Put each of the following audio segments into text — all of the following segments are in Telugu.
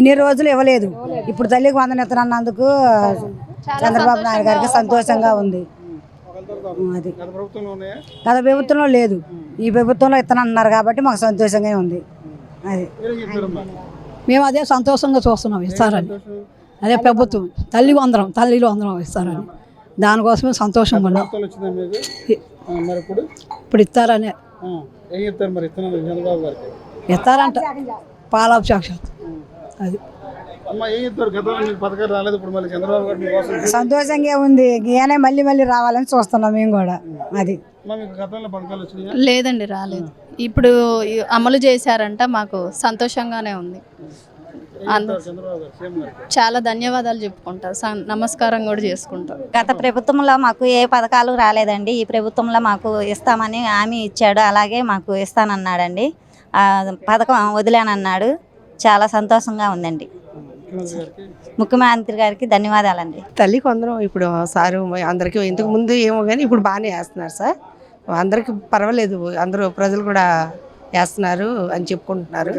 ఇన్ని రోజులు ఇవ్వలేదు. ఇప్పుడు తల్లికి వందనం ఇస్తున్నందుకు చంద్రబాబు నాయుడు గారికి సంతోషంగా ఉంది. అది గత ప్రభుత్వంలో లేదు, ఈ ప్రభుత్వంలో ఇస్తానన్నారు కాబట్టి మాకు సంతోషంగా ఉంది. అది మేము అదే సంతోషంగా చూస్తున్నాం, ఇస్తారని. అదే ప్రభుత్వం తల్లిలో అందరం ఇస్తారని, దానికోసమే సంతోషంగా ఉన్నాం. ఇప్పుడు ఇస్తారని ఇస్తారంట పాలాభిషేక్షాత్. అది సంతోషంగా ఉంది. ఈయనే మళ్ళీ రావాలని చూస్తున్నాం మేము కూడా. అది లేదండి, రాలేదు. ఇప్పుడు అమలు చేశారంట, మాకు సంతోషంగానే ఉంది. చాలా ధన్యవాదాలు చెప్పుకుంటారు, నమస్కారం కూడా చేసుకుంటారు. గత ప్రభుత్వంలో మాకు ఏ పథకాలు రాలేదండి. ఈ ప్రభుత్వంలో మాకు ఇస్తామని హామీ ఇచ్చాడు, అలాగే మాకు ఇస్తానన్నాడండి. పథకం వదిలేనన్నాడు. చాలా సంతోషంగా ఉందండి. ముఖ్యమంత్రి గారికి ధన్యవాదాలండి. తల్లికి వందనం ఇప్పుడు సారు అందరికీ ఇంతకు ముందు ఏమో కానీ ఇప్పుడు బాగానే వేస్తున్నారు సార్. అందరికీ పర్వాలేదు, అందరూ ప్రజలు కూడా వేస్తున్నారు అని చెప్పుకుంటున్నారు.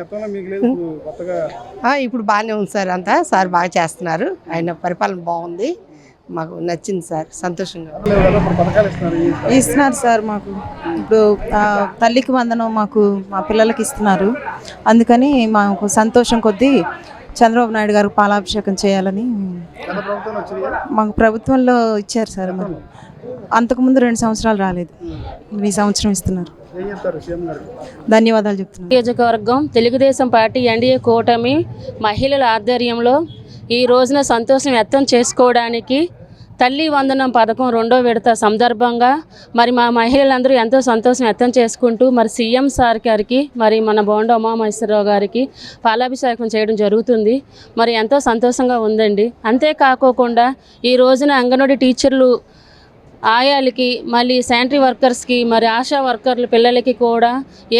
ఇప్పుడు బాగానే ఉంది సార్, అంతా సార్ బాగా చేస్తున్నారు. ఆయన పరిపాలన బాగుంది, మాకు నచ్చింది సార్. సంతోషంగా ఇస్తున్నారు సార్. మాకు ఇప్పుడు తల్లికి వందనం మాకు మా పిల్లలకి ఇస్తున్నారు. అందుకని మాకు సంతోషం కొద్దీ చంద్రబాబు నాయుడు గారికి పాలాభిషేకం చేయాలని మాకు ప్రభుత్వంలో ఇచ్చారు సార్. మరి అంతకుముందు 2 సంవత్సరాలు రాలేదు, ఈ సంవత్సరం ఇస్తున్నారు. ధన్యవాదాలు చెప్తున్నాను. నియోజకవర్గం తెలుగుదేశం పార్టీ ఎన్డీఏ కూటమి మహిళల ఆధ్వర్యంలో ఈ రోజున సంతోషం వ్యక్తం చేసుకోవడానికి తల్లి వందనం పథకం 2వ విడత సందర్భంగా మరి మా మహిళలందరూ ఎంతో సంతోషం వ్యక్తం చేసుకుంటూ మరి సీఎం సార్ గారికి మరి మన బోండా ఉమామహేశ్వరరావు గారికి పాలాభిషేకం చేయడం జరుగుతుంది. మరి ఎంతో సంతోషంగా ఉందండి. అంతేకాకుండా ఈ రోజున అంగన్వాడీ టీచర్లు, ఆయాలకి, మళ్ళీ శానిటరీ వర్కర్స్కి, మరి ఆశా వర్కర్ల పిల్లలకి కూడా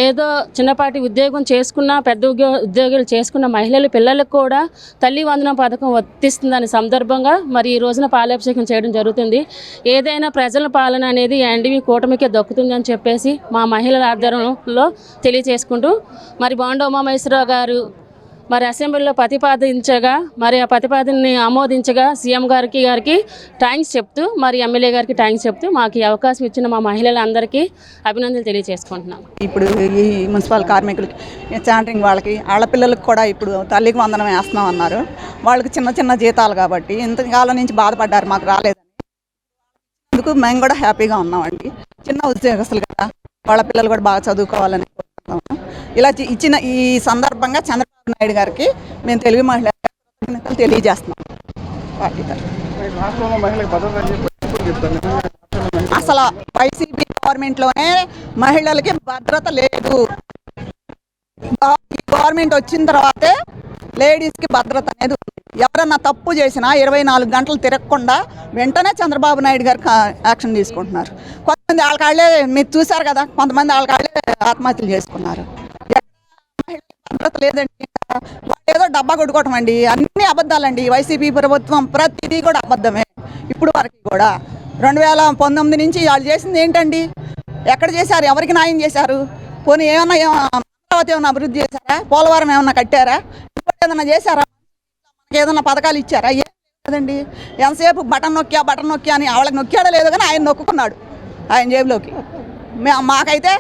ఏదో చిన్నపాటి ఉద్యోగం చేసుకున్న, పెద్ద ఉద్యోగాలు చేసుకున్న మహిళల పిల్లలకు కూడా తల్లి వందనం పథకం వర్తిస్తుందని సందర్భంగా మరి ఈ రోజున పాలాభిషేకం చేయడం జరుగుతుంది. ఏదైనా ప్రజల పాలన అనేది ఎన్డీఏ కూటమికే దక్కుతుందని చెప్పేసి మా మహిళల ఆధ్వర్యంలో తెలియజేసుకుంటూ మరి బోండా ఉమామహేశ్వరరావు గారు మరి అసెంబ్లీలో ప్రతిపాదించగా, మరి ఆ ప్రతిపాదనని ఆమోదించగా సీఎం గారికి థ్యాంక్స్ చెప్తూ, మరి ఎమ్మెల్యే గారికి థ్యాంక్స్ చెప్తూ మాకు ఈ అవకాశం ఇచ్చిన మా మహిళలందరికీ అభినందనలు తెలియజేసుకుంటున్నాం. ఇప్పుడు ఈ మున్సిపల్ కార్మికులకి, శానిటరింగ్ వాళ్ళకి, ఆడపిల్లలకు కూడా ఇప్పుడు తల్లికి వందనం వేస్తున్నాం అన్నారు. వాళ్ళకి చిన్న జీతాలు కాబట్టి ఇంతకాలం నుంచి బాధపడ్డారు, మాకు రాలేదని. అందుకు మేము కూడా హ్యాపీగా ఉన్నామండి. చిన్న ఉద్యోగస్తులు కదా, వాళ్ళ పిల్లలు కూడా బాగా చదువుకోవాలని కోరుకుంటున్నాము. ఇలా ఇచ్చిన ఈ సందర్భంగా చంద్రబాబు నాయుడు గారికి మేము తెలుగు మహిళ తెలియజేస్తున్నాం. అసలు వైసీపీ గవర్నమెంట్లోనే మహిళలకి భద్రత లేదు. ఈ గవర్నమెంట్ వచ్చిన తర్వాతే లేడీస్కి భద్రత అనేది ఉంది. ఎవరన్నా తప్పు చేసినా 24 గంటలు తిరగకుండా వెంటనే చంద్రబాబు నాయుడు గారు యాక్షన్ తీసుకుంటున్నారు. కొంతమంది వాళ్ళకాళ్ళే మీరు చూశారు కదా, కొంతమంది వాళ్ళకాళ్ళే ఆత్మహత్యలు చేసుకున్నారు. భద్రత లేదండి. ఏదో డబ్బా కొట్టుకోవటం అండి, అన్ని అబద్ధాలండి. వైసీపీ ప్రభుత్వం ప్రతిదీ కూడా అబద్ధమే. ఇప్పుడు వరకు కూడా 2019 నుంచి వాళ్ళు చేసింది ఏంటండి? ఎక్కడ చేశారు? ఎవరికి న్యాయం చేశారు? పోనీ ఏమన్నా అమరావతి ఏమన్నా అభివృద్ధి చేశారా? పోలవరం ఏమన్నా కట్టారా? ఏదన్నా చేశారా? మనకి ఏదన్నా పథకాలు ఇచ్చారా? ఏం లేదండి. ఎంతసేపు బటన్ నొక్కి అని వాళ్ళకి నొక్కాడో లేదో కానీ ఆయన నొక్కున్నాడు ఆయన జేబులోకి. మాకైతే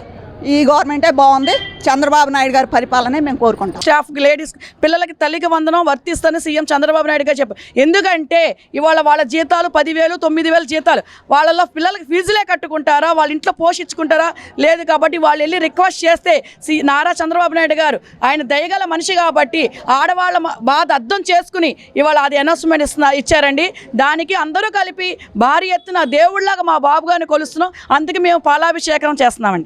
ఈ గవర్నమెంటే బాగుంది. చంద్రబాబు నాయుడు గారి పరిపాలనే మేము కోరుకుంటాం. స్టాఫ్ లేడీస్ పిల్లలకి తల్లికి వందనం వర్తిస్తానని సీఎం చంద్రబాబు నాయుడు గారు చెప్పారు. ఎందుకంటే ఇవాళ వాళ్ళ జీతాలు 10,000, 9,000 జీతాలు. వాళ్ళలో పిల్లలకి ఫీజులే కట్టుకుంటారా? వాళ్ళ ఇంట్లో పోషించుకుంటారా? లేదు. కాబట్టి వాళ్ళు వెళ్ళి రిక్వెస్ట్ చేస్తే నారా చంద్రబాబు నాయుడు గారు ఆయన దయగల మనిషి కాబట్టి ఆడవాళ్ళ బాధ అర్థం చేసుకుని ఇవాళ అది అనౌన్స్మెంట్ ఇచ్చారండి. దానికి అందరూ కలిపి భారీ ఎత్తున దేవుళ్లాగా మా బాబు గారిని కొలుస్తున్నాం. అందుకే మేము పాలాభిషేకం చేస్తున్నామండి.